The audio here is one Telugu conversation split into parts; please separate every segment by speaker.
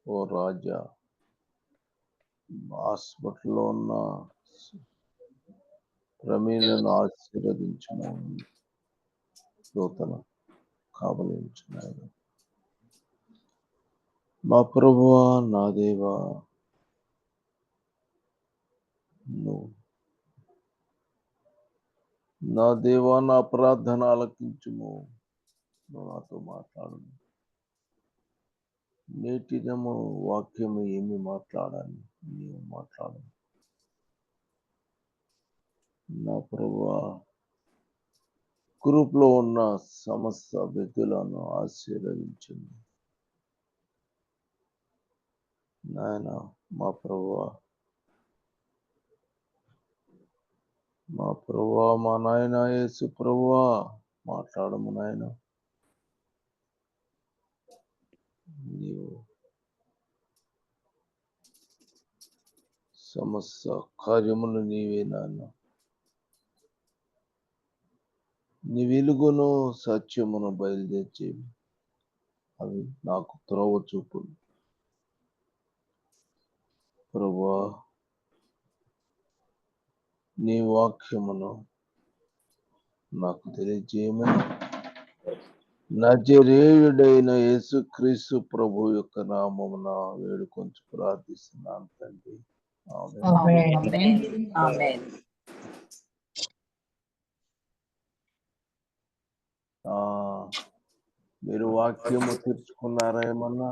Speaker 1: ఓ రాజా, హాస్పిటల్లో ఉన్న ప్రమీలను ఆశీర్వదించును, దూతను కావలించున్నాయి. మా ప్రభువా, నా దేవా, నా దేవా, నా ప్రార్థన ఆలకించుము, నువ్వు నాతో మాట్లాడు. నేటి దినము వాక్యము ఏమి మాట్లాడాలి, నీవు మాట్లాడు నా ప్రభువా. గ్రూప్ లో ఉన్న సమస్త వ్యక్తులను ఆశీర్వదించండి నాయన. మా ప్రభువా, మా ప్రభువా, మా నాయన యేసు ప్రభువా, మాట్లాడము నాయన. నీవు సమస్త కార్యములు నీవే నాయన. నీ వెలుగును సత్యమును బయలుదేర్చేవి, అవి నాకు త్రోవ చూపులు. ప్రభువా, నీ వాక్యమును నాకు తెలియజేయమని నజరేయుడైన యేసుక్రీస్తు ప్రభు యొక్క నామమున వేడుకొంచు ప్రార్థిస్తున్నాను తండ్రి.
Speaker 2: ఆమేన్.
Speaker 1: మీరు వాక్యము తెచ్చుకున్నారా ఏమన్నా?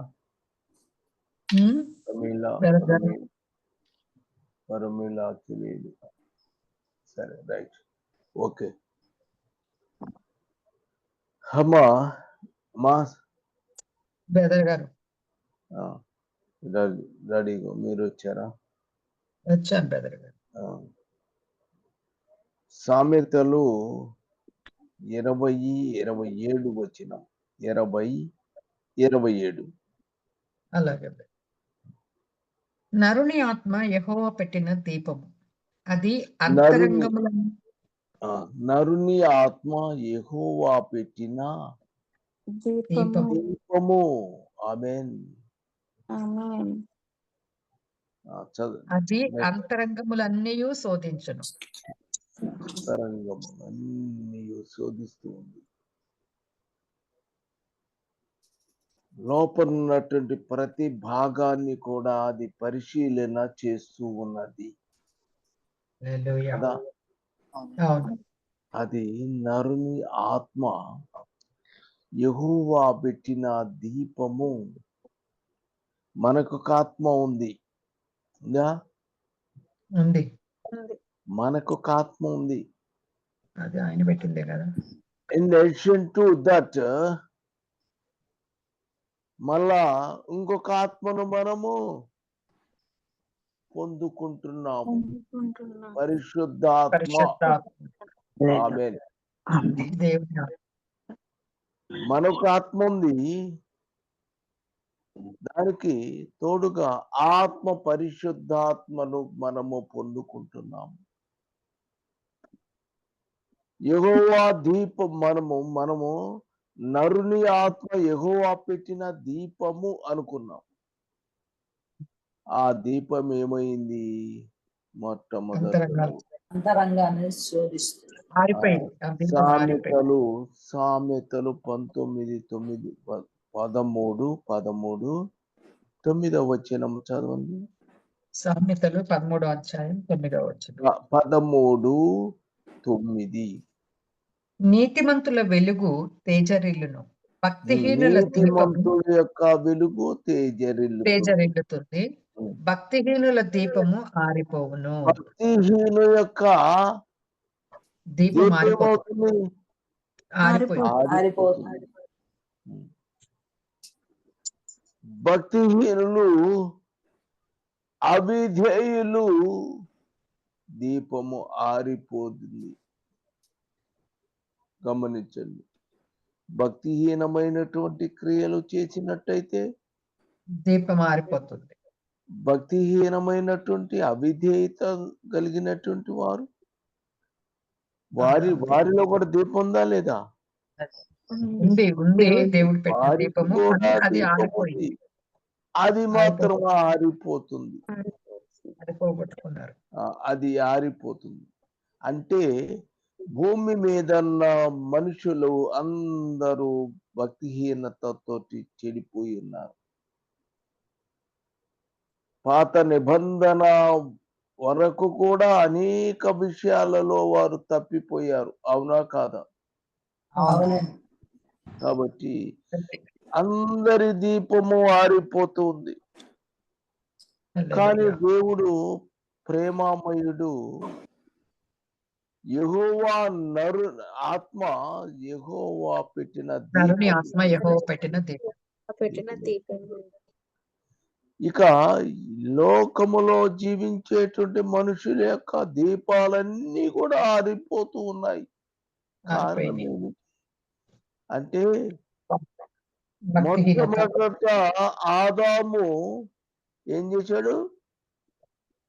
Speaker 1: పరమిలా తెలియదు. సరే, రైట్, ఓకే. అమ్మా, మా
Speaker 3: బ్రదర్ గారు
Speaker 1: రెడీగా మీరు వచ్చారా?
Speaker 3: వచ్చాను బ్రదర్ గారు.
Speaker 1: సామెతలు 20:27 వచ్చిన 20:27.
Speaker 3: అలాగే. నరుని ఆత్మ యెహోవా పెట్టిన దీపము, అది అంతరంగముల.
Speaker 1: నరుని ఆత్మ యెహోవా పెట్టిన దీపము. ఆమేన్.
Speaker 3: అది అంతరంగములన్నీ శోధించును.
Speaker 1: అంతరంగములన్నీ శోధిస్తూ ఉంది. లోపల ఉన్నటువంటి ప్రతి భాగాన్ని కూడా అది పరిశీలన చేస్తూ ఉన్నది కదా. అది నరుని ఆత్మ యెహోవా పెట్టిన దీపము. మనకు ఒక ఆత్మ ఉంది, మనకు ఒక ఆత్మ ఉంది.
Speaker 3: అది ఆయన పెట్టిందే కదా.
Speaker 1: ఇన్ అడిషన్ టు దట్, మళ్ళా ఇంకొక ఆత్మను మనము పొందుకుంటున్నాము, పరిశుద్ధాత్మ. ఆమేన్. మనకు ఆత్మ ఉంది, దానికి తోడుగా ఆత్మ, పరిశుద్ధాత్మను మనము పొందుకుంటున్నాము. యెహోవా దీపం. మనము నరుని ఆత్మ యెహోవా పెట్టిన దీపము అనుకున్నాం. ఆ దీపం ఏమైంది? మొట్టమొదటి సామెతలు 19:13 చదవండి.
Speaker 3: సామెతలు 13:9.
Speaker 1: 13:9.
Speaker 3: నీతిమంతుల వెలుగు తేజరిల్లును, భక్తిహీనుల
Speaker 1: యొక్క వెలుగు తేజరిల్లుతుంది,
Speaker 3: భక్తిహీనుల దీపము ఆరిపోవును.
Speaker 1: భక్తిహీను యొక్క దీపం ఆరిపోతుంది. భక్తిహీనులు, అవిధేయులు దీపము ఆరిపోతుంది. గమనించండి, భక్తిహీనమైనటువంటి క్రియలు చేసినట్టయితే
Speaker 3: దీపం ఆరిపోతుంది.
Speaker 1: భక్తిహీనమైనటువంటి అవిధేయత కలిగినటువంటి వారిలో కూడా దీపం ఉందా లేదా?
Speaker 3: ఉంది. దేవుడు పెట్టిన దీపము, అది ఆరిపోయింది.
Speaker 1: అది మాత్రం ఆరిపోతుంది.
Speaker 3: అది పోగొట్టుకున్నారు.
Speaker 1: అది ఆరిపోతుంది. అంటే భూమి మీద ఉన్న మనుషులు అందరూ భక్తిహీనతతోటి చెడిపోయి ఉన్నారు. పాత నిబంధన వరకు కూడా అనేక విషయాలలో వారు తప్పిపోయారు. అవునా కాదా?
Speaker 2: అవునండి.
Speaker 1: కాబట్టి అందరి దీపము ఆరిపోతుంది. కానీ
Speaker 3: హల్లెలూయా.
Speaker 1: దేవుడు ప్రేమామయుడు. యెహోవా ఆత్మ యెహోవా పెట్టిన
Speaker 3: నరుని
Speaker 1: దీపం.
Speaker 3: ఆత్మ యెహోవా పెట్టిన దీపం.
Speaker 1: ఇక లోకములో జీవించేటువంటి మనుషుల యొక్క దీపాలన్నీ కూడా ఆరిపోతూ ఉన్నాయి. కారణం
Speaker 3: ఆరిపోయినాయి.
Speaker 1: ఏమిటి? అంటే
Speaker 3: భక్తిహీనత.
Speaker 1: మొట్టమొదట ఆదాము ఏం చేశాడు?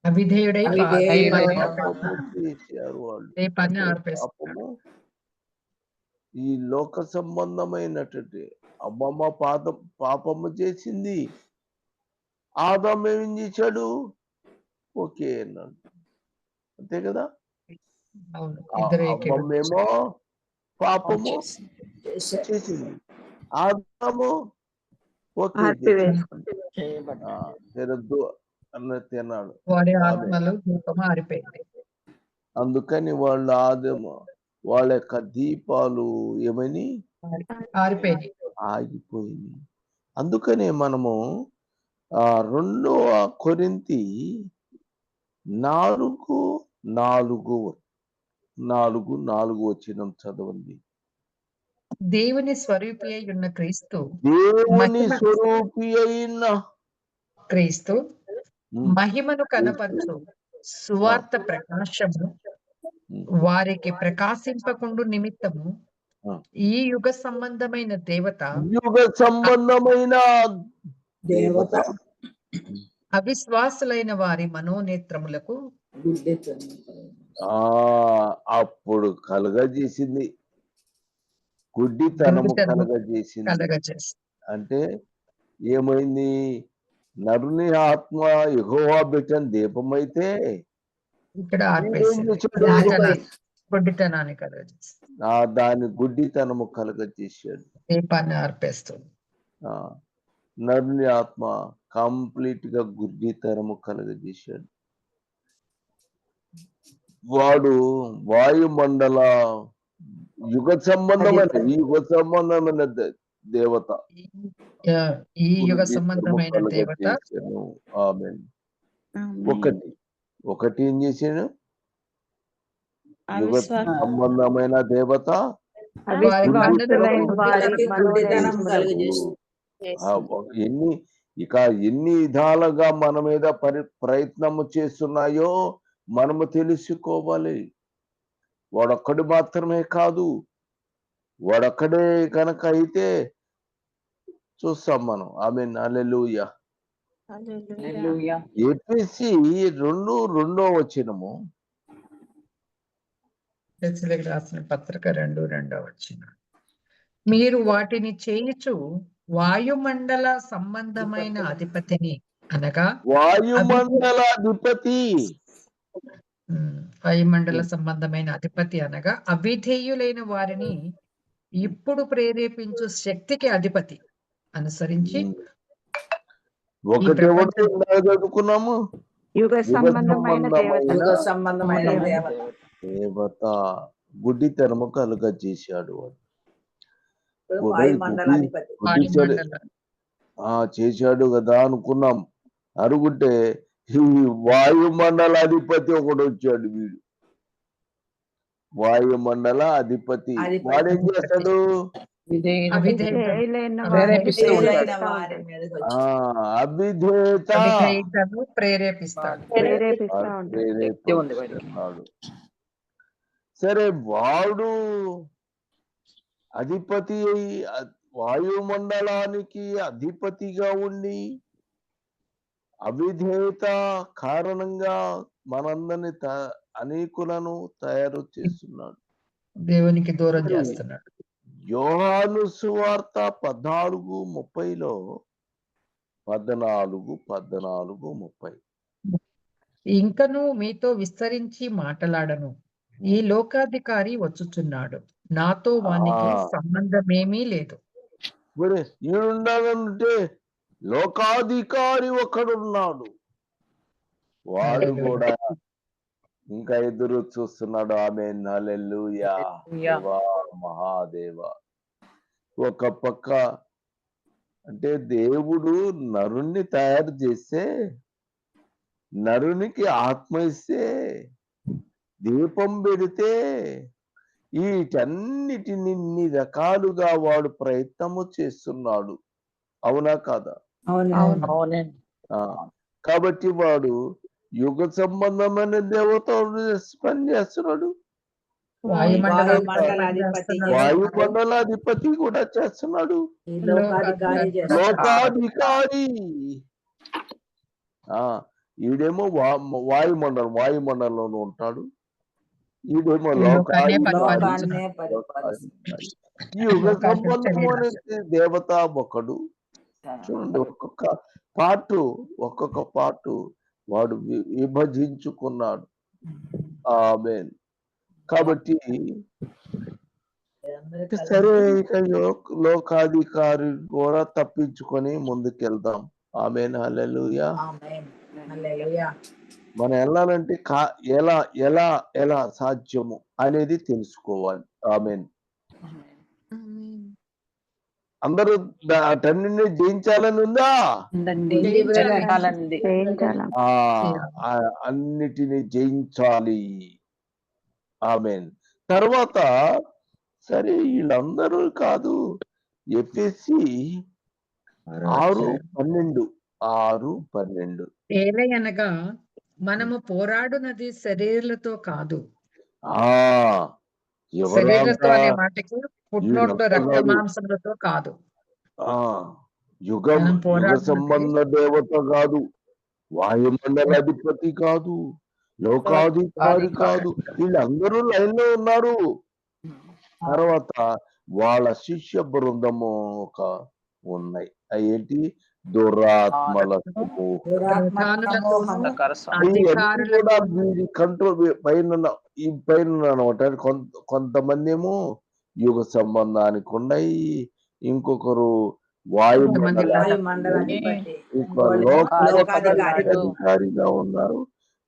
Speaker 3: అవిధేయుడై
Speaker 2: అవిధేయుడై
Speaker 1: పాపము చేశారు వాళ్ళు.
Speaker 3: దీపాన్ని
Speaker 1: అంటే
Speaker 3: ఆర్పేస్తున్నాడు.
Speaker 1: పాపము ఈ లోక సంబంధమైనటువంటి అమ్మమ్మ పాపము చేసింది. ఆదాము ఏం చేశాడు? ఓకే అన్నాడు. అంతే కదా?
Speaker 3: అవును. ఇద్దరు
Speaker 1: అమ్మమ్మేమో పాపము చేసింది. ఆదాము ఓకే తినద్దు అన్నది అన్నాడు.
Speaker 3: వారి ఆత్మలు దీపం ఆరిపోయింది.
Speaker 1: అందుకని వాళ్ళ యొక్క దీపాలు ఏమని
Speaker 3: ఆరిపోయింది.
Speaker 1: ఆగిపోయింది. అందుకనే మనము 2 కొరింథీ 4:4 వచనం చదవండి.
Speaker 3: దేవుని స్వరూపి అయి ఉన్న క్రీస్తు
Speaker 1: దేవుని స్వరూపి అయిన
Speaker 3: క్రీస్తు మహిమను కనపరచు సువార్త ప్రకాశము వారికి ప్రకాశింపకుండు నిమిత్తము ఈ యుగ సంబంధమైన దేవత అవిశ్వాసులైన వారి మనోనేత్రములకు
Speaker 1: అప్పుడు కలగజేసింది. గుడ్డితనము కలగజేసింది. అంటే ఏమైంది? నరుని ఆత్మ యెహోవా పెట్టిన దీపమైతే
Speaker 3: ఇక్కడ గుడ్డితనాన్ని కలగజేసింది.
Speaker 1: దాని గుడ్డితనము కలగజేసాడు.
Speaker 3: దీపాన్ని ఆర్పేస్తుంది.
Speaker 1: నరుని ఆత్మ కంప్లీట్ గా గుడ్డితనము కలగజేశాడు. వాడు వాయుమండల యుగ సంబంధమైన దేవత.
Speaker 3: ఈ యుగ సంబంధమైన దేవత
Speaker 1: ఆమేన్. ఒకటి ఏం చేశాడు? యుగ సంబంధమైన దేవత ఎన్ని విధాలుగా మన మీద ప్రయత్నము చేస్తున్నాయో మనము తెలుసుకోవాలి. వాడొక్కడు మాత్రమే కాదు. వాడొక్కడే కనుక అయితే చూస్తాం మనం. ఆమేన్. హల్లెలూయా. ఎఫెసీ 2:2 వచనము.
Speaker 3: రాసిన పత్రిక 2:2 వచనం. మీరు వాటిని చేయుచు వాయుమండల సంబంధమైన అధిపతిని అనగా
Speaker 1: వాయుమండల
Speaker 3: అధిపతి అనగా అవిధేయులైన వారిని ఇప్పుడు ప్రేరేపించు శక్తికి అధిపతి అనుసరించి
Speaker 1: చదువుకున్నాము.
Speaker 2: యుగ సంబంధమైన
Speaker 1: దేవత గుడ్డితనము కలుగజేశాడు. చేశాడు కదా అనుకున్నాం. అనుకుంటే ఈ వాయుమండల అధిపతి ఒకడు వచ్చాడు. వీడు వాయుమండల అధిపతి. వాడేం చేస్తాడు?
Speaker 3: అవిధేయతను ప్రేరేపిస్తాడు.
Speaker 1: సరే, వాడు అధిపతి అయి వాయుమండలానికి అధిపతిగా ఉండి అవిధేయత కారణంగా మనందరిని అనేకులను తయారు చేస్తున్నాడు.
Speaker 3: దేవునికి దూరం చేస్తున్నాడు.
Speaker 1: యోహాను సువార్త 14:30 14, 30.
Speaker 3: ఇంకను మీతో విస్తరించి మాటలాడను. ఈ లోకాధికారి వచ్చుచున్నాడు. నాతో వానికి
Speaker 1: ఆ.
Speaker 3: సంబంధమేమీ లేదు.
Speaker 1: మరి ఈడుండాలంటే లోకాధికారి ఒకడున్నాడు. వాడు
Speaker 3: హల్లెలూయా.
Speaker 1: కూడా ఇంకా ఎదురు చూస్తున్నాడు. ఆమేన్. హల్లెలూయా. దేవా మహాదేవ. ఒక పక్క అంటే దేవుడు నరుణ్ణి తయారు చేస్తే నరునికి ఆత్మ ఇస్తే దీపం పెడితే వీటన్నిటిని ఇన్ని రకాలుగా వాడు ప్రయత్నము చేస్తున్నాడు. అవునా కాదా?
Speaker 3: అవును.
Speaker 1: ఆ, కాబట్టి వాడు యుగ సంబంధమైన దేవతలు పని చేస్తున్నాడు. వాయుమండలాధిపతి కూడా చేస్తున్నాడు. లోకాధికారి ఈడేమో వాయుమండలంలో ఉంటాడు. ఈడేమో
Speaker 3: లోకాన్ని
Speaker 1: యుగ సంబంధం అనేది దేవత ఒకడు. చూడండి, ఒక్కొక్క పార్టు వాడు విభజించుకున్నాడు. ఆమేన్. కాబట్టి సరే, ఇక లోకాధికారి కూడా తప్పించుకొని ముందుకెళ్దాం. ఆమేన్. హల్లెలూయా. మనం వెళ్ళాలంటే ఎలా ఎలా ఎలా సాధ్యము అనేది తెలుసుకోవాలి. ఆమేన్. అందరూ అటన్నిటిని జయించాలని ఉందా? అన్నిటిని జయించాలి. ఆమేన్. తర్వాత సరే, వీళ్ళందరూ కాదు, ఎఫెసీ 6:12
Speaker 3: ఏలయనగా మనము పోరాడునది శరీరులతో కాదు. శరీరులతో అనే మాటకి ఫుట్నోట్లో రక్త మాంసములతో కాదు.
Speaker 1: యుగ సంబంధ దేవత కాదు, వాయుమండలాధిపతి కాదు, లోకాధికారి కాదు. వీళ్ళందరూ లైన్ లో ఉన్నారు. తర్వాత వాళ్ళ శిష్య బృందము ఉన్నాయి. ఏంటి? దురాత్మల కూడా వీరి కంట్రోల్ పైన అనమాట. కొంతమంది ఏమో యుగ సంబంధానికి ఉన్నాయి, ఇంకొకరు లోకాధికారిగా ఉన్నారు.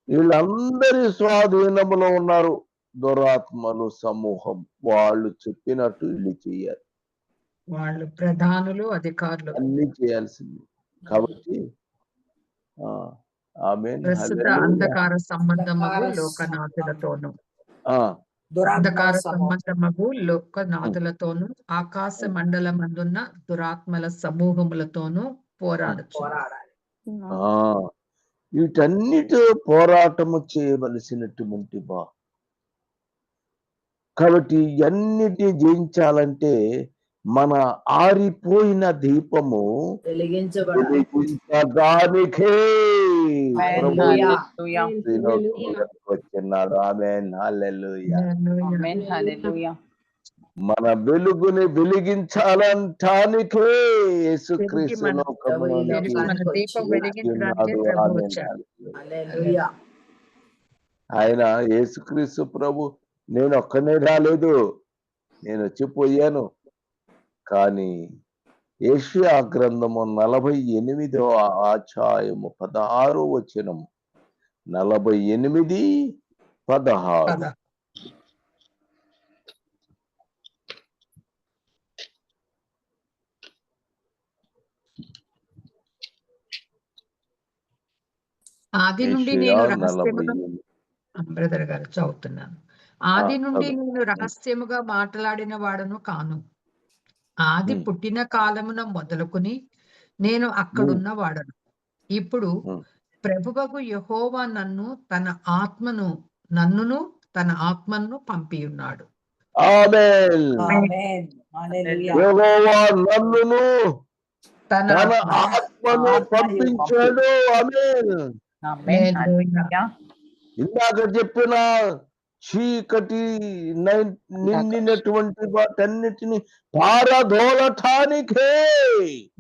Speaker 1: వీళ్ళందరి స్వాధీనంలో ఉన్నారు దురాత్మలు సమూహం. వాళ్ళు చెప్పినట్టు వీళ్ళు చేయాలి.
Speaker 3: వాళ్ళు ప్రధానులు, అధికారులు
Speaker 1: అన్ని చేయాల్సింది. కాబట్టి ఆమేన్.
Speaker 3: ప్రస్తుత అంధకార సంబంధమగు లోకనాథులతోను అంధకార సంబంధమగు లోకనాథులతోను ఆకాశ మండలమందున్న దురాత్మల సమూహములతోనూ పోరాడచ్చు.
Speaker 1: వీటన్నిటి పోరాటము చేయవలసినటువంటి కాబట్టి అన్నిటిని జయించాలంటే మన ఆరిపోయిన దీపము వెలిగించడానికే వచ్చినాడు. ఆమేన్. హల్లెలూయా. మన వెలుగుని వెలిగించాలంటానికే యేసుక్రీస్తు ఆయన యేసుక్రీస్తు ప్రభు, నేను ఒక్కనే రాలేదు, నేను వచ్చిపోయాను. కానీ యెషయా గ్రంథము 48వ అధ్యాయము 16వ వచనము 48:16
Speaker 3: ఆది నుండి నేను రహస్యముగా బ్రదర్ గారు చదువుతున్నాను. ఆది నుండి నేను రహస్యముగా మాట్లాడిన వాడను కాను. ఆది పుట్టిన కాలమున మొదలుకొని నేను అక్కడున్న వాడను. ఇప్పుడు ప్రభువగు యెహోవా నన్నును తన ఆత్మను పంపి ఉన్నాడు.
Speaker 1: యెహోవా నన్నును తన ఆత్మను పంపించాడు. ఆమేన్. ఇందాక చెప్పిన చీకటి నిండినటువంటి వాటన్నిటిని పారదోలటానికే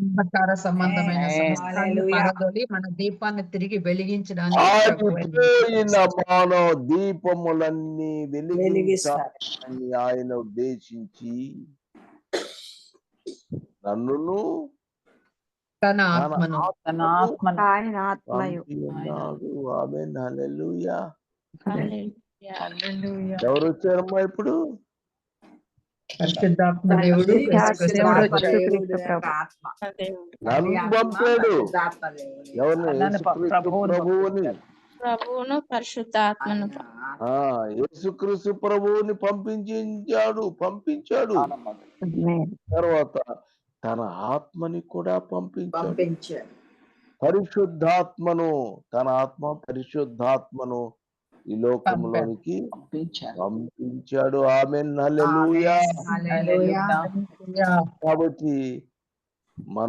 Speaker 3: అంధకార సంబంధమైన సమస్తాన్ని
Speaker 2: హల్లెలూయా.
Speaker 3: పారదోలి మన దీపాన్ని తిరిగి వెలిగించడానికి ప్రభు
Speaker 1: ఆగిపోయిన మానవ దీపములన్నీ
Speaker 2: వెలిగిస్తారు.
Speaker 1: వెలిగించాలని ఆయన ఉద్దేశించి నన్నును
Speaker 3: తన
Speaker 1: తన
Speaker 3: ఆత్మను
Speaker 1: ఆత్మను
Speaker 2: ఆయన ఆత్మయు
Speaker 1: పంపి ఉన్నాడు. ఆమేన్. హల్లెలూయా.
Speaker 4: హల్లెలూయా.
Speaker 1: ఎవరు వచ్చారమ్మా ఇప్పుడు?
Speaker 3: పరిశుద్ధాత్మ దేవుడు యేసుక్రీస్తు
Speaker 2: దేవుడు
Speaker 3: వచ్చాడు.
Speaker 2: యేసుక్రీస్తు ప్రభు.
Speaker 1: నన్ను పంపాడు. ఎవరిని?
Speaker 4: నన్ను
Speaker 1: యేసుక్రీస్తు ప్రభువుని.
Speaker 5: ప్రభువును పరిశుద్ధాత్మను
Speaker 1: యేసుక్రీస్తు ప్రభువుని పంపించాడు.
Speaker 2: ఆమేన్.
Speaker 1: తర్వాత తన ఆత్మని కూడా పంపించాడు. పరిశుద్ధాత్మను, తన ఆత్మ పరిశుద్ధాత్మను ఈ లోకంలోనికి పంపించాడు. ఆమేన్. హల్లెలూయా. కాబట్టి మన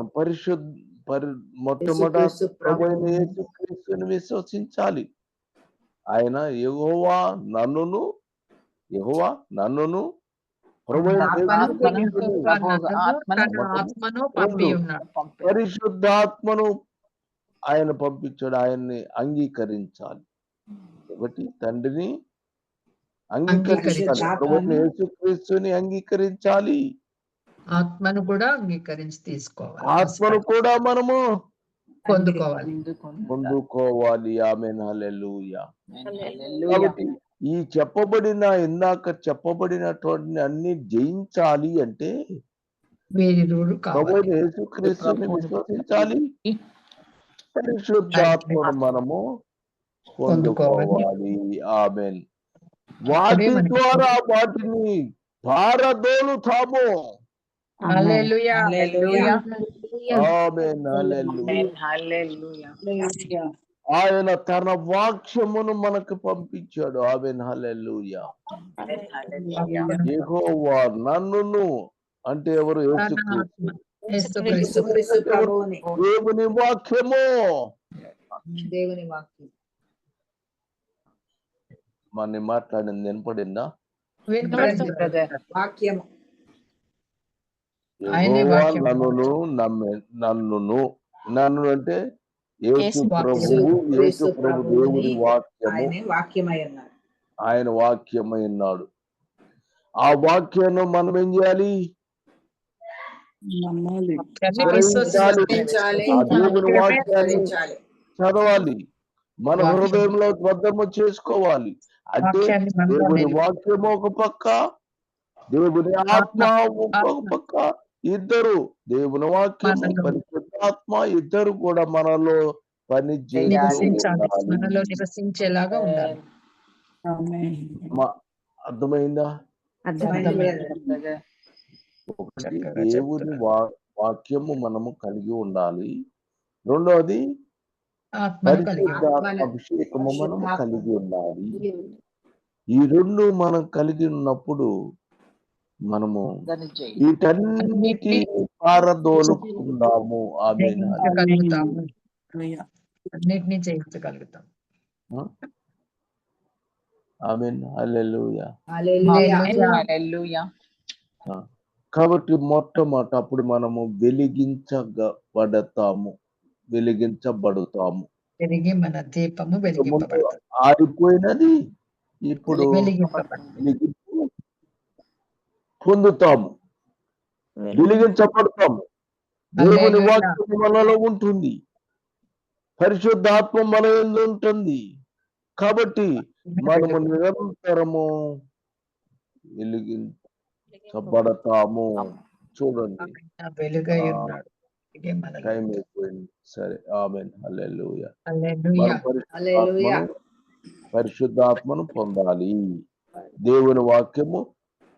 Speaker 1: మొట్టమొదటి ప్రభువైన యేసుక్రీస్తుని విశ్వసించాలి. ఆయన యెహోవా నన్నును ప్రభువైన
Speaker 3: ఆత్మను పంపి ఉన్నాడు.
Speaker 1: పరిశుద్ధాత్మను ఆయన పంపించాడు. ఆయన్ని అంగీకరించాలి. కాబట్టి తండ్రిని అంగీకరించాలి, ప్రభువైన యేసుక్రీస్తుని అంగీకరించాలి,
Speaker 3: ఆత్మను కూడా అంగీకరించి తీసుకోవాలి,
Speaker 1: ఆత్మను కూడా మనము
Speaker 3: పొందుకోవాలి.
Speaker 1: ఆమేన్. హల్లెలూయా. కాబట్టి ఇందాక చెప్పబడినటువంటి అన్ని జయించాలి అంటే
Speaker 3: వీరుడు కావాలి.
Speaker 1: ప్రభువైన యేసుక్రీస్తుని విశ్వసించాలి, పరిశుద్ధాత్మను మనము పొందుకోవాలి. ఆమేన్. వాటి ద్వారా వాటిని పారదోలుతాము.
Speaker 3: హల్లెలూయా.
Speaker 1: ఆమేన్. హల్లెలూయా. ఆయన తన వాక్యమును మనకు పంపించాడు. ఆమేన్. హల్లెలూయా. యెహోవా నన్నును అంటే ఎవరు? యేసుక్రీస్తు. దేవుని వాక్యము. మన మాట్లాడింది వినపడిందా? యెహోవా నన్ను అంటే యేసు ప్రభు దేవుని వాక్యము, ఆయన వాక్యమై ఉన్నాడు. ఆ వాక్యాన్ని మనం ఏం చేయాలి? ఆ దేవుని వాక్యాన్ని చదవాలి, మన హృదయంలో భద్రము చేసుకోవాలి. అంటే దేవుని వాక్యము ఒక పక్క, దేవుని ఆత్మ ఒక పక్క, ఇద్దరు దేవుని వాక్యము పరిశుద్ధాత్మ ఇద్దరు కూడా మనలో పని
Speaker 3: మనలో నివసించేలాగా ఉండాలి.
Speaker 1: అర్థమైందా? ఒకటి దేవుని వాక్యము మనము కలిగి ఉండాలి. రెండోది పరిశుద్ధాత్మ అభిషేకము మనము కలిగి ఉండాలి. ఈ రెండు మనం కలిగి ఉన్నప్పుడు మనము వీటన్నిటి పారదోలుకుందాము. ఆమేన్.
Speaker 3: అన్నిటినీ జయించగలుగుతాం.
Speaker 1: ఆమేన్. హల్లెలూయా. కాబట్టి మొట్టమొదట అప్పుడు మనము వెలిగించబడతాము.
Speaker 3: తిరిగి మన దీపము వెలిగింపబడుతుంది.
Speaker 1: ఆరిపోయినది ఇప్పుడు పొందుతాము, వెలిగించబడతాము. దేవుని వాక్యం మనలో ఉంటుంది, పరిశుద్ధాత్మ మన యందు ఉంటుంది. కాబట్టి మనము నిరంతరము వెలిగించబడతాము. చూడండి, టైం అయిపోయింది. సరే. ఆమేన్. హల్లెలూయా. పరిశుద్ధాత్మను పొందాలి, దేవుని వాక్యము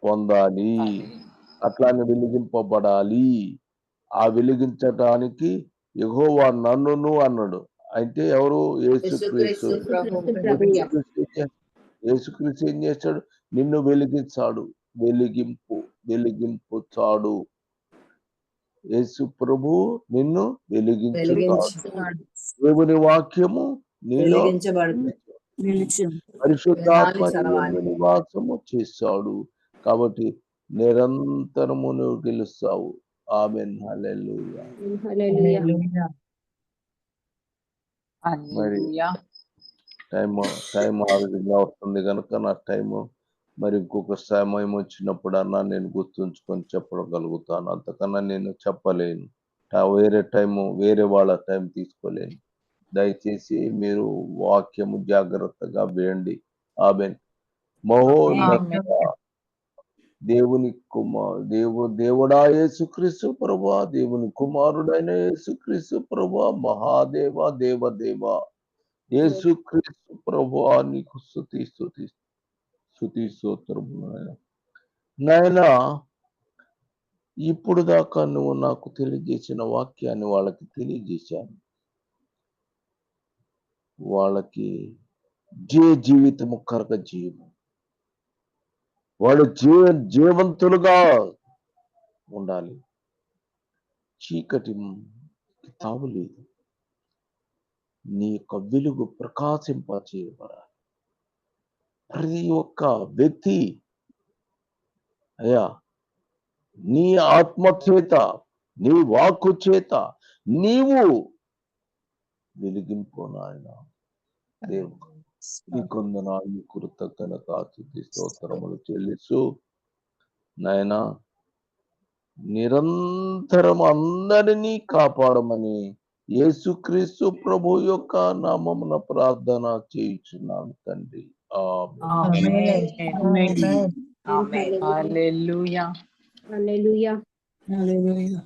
Speaker 1: పొందాలి, అట్లానే వెలిగింపబడాలి. ఆ వెలిగించటానికి యెహోవా నన్నును అన్నాడు. అంటే ఎవరు? యేసుక్రీస్తు. యేసుక్రీస్తు ఏం చేస్తాడు? నిన్ను వెలిగింపుచాడు. యేసు ప్రభు నిన్ను వెలిగించుతాడు. దేవుని వాక్యము నీలో పరిశుద్ధాత్మ
Speaker 2: వెళ్ళాలి, చదవాలి.
Speaker 1: యందు నివాసము చేశాడు. కాబట్టి నిరంతరము నువ్వు గెలుస్తావు. ఆమేన్. హల్లెలూయా.
Speaker 2: హల్లెలూయా.
Speaker 3: హల్లెలూయా.
Speaker 1: మరి టైం ఆ విధంగా వస్తుంది కనుక నా టైము మరి ఇంకొక సమయం వచ్చినప్పుడన్నా నేను గుర్తుంచుకొని చెప్పగలుగుతాను. అంతకన్నా నేను చెప్పలేను. వేరే టైము వేరే వాళ్ళ టైం తీసుకోలేను. దయచేసి మీరు వాక్యము జాగ్రత్తగా వినండి. ఆమేన్. మహోన్నత దేవుని దేవుడా యేసుక్రీస్తు ప్రభువా, దేవుని కుమారుడైన యేసుక్రీస్తు ప్రభువా, మహాదేవ దేవదేవ యేసుక్రీస్తు ప్రభువా, నీకు స్తుతి స్తోత్రము నాయనా. ఇప్పుడు దాకా నువ్వు నాకు తెలియజేసిన వాక్యాన్ని వాళ్ళకి తెలియజేశాను. వాళ్ళకి జీవితము కరగ జీవం, వాళ్ళు జీవంతులుగా ఉండాలి. చీకటి తావులేదు. నీ యొక్క వెలుగు ప్రకాశింపచేయబడాలి. ప్రతి ఒక్క వ్యక్తి అయ్యా నీ ఆత్మ చేత, నీ వాక్కు చేత నీవు వెలిగింపు నాయన. దేవుడు ఈ కొందనాలు కృతజ్ఞత స్తుతి స్తోత్రములు చెల్లిస్తూ నాయన నిరంతరం అందరినీ కాపాడమని యేసుక్రీస్తు ప్రభు యొక్క నామమున ప్రార్థన చేయుచున్నాను తండ్రి. ఆమేన్.
Speaker 3: ఆమేన్.
Speaker 2: హల్లెలూయా. హల్లెలూయా.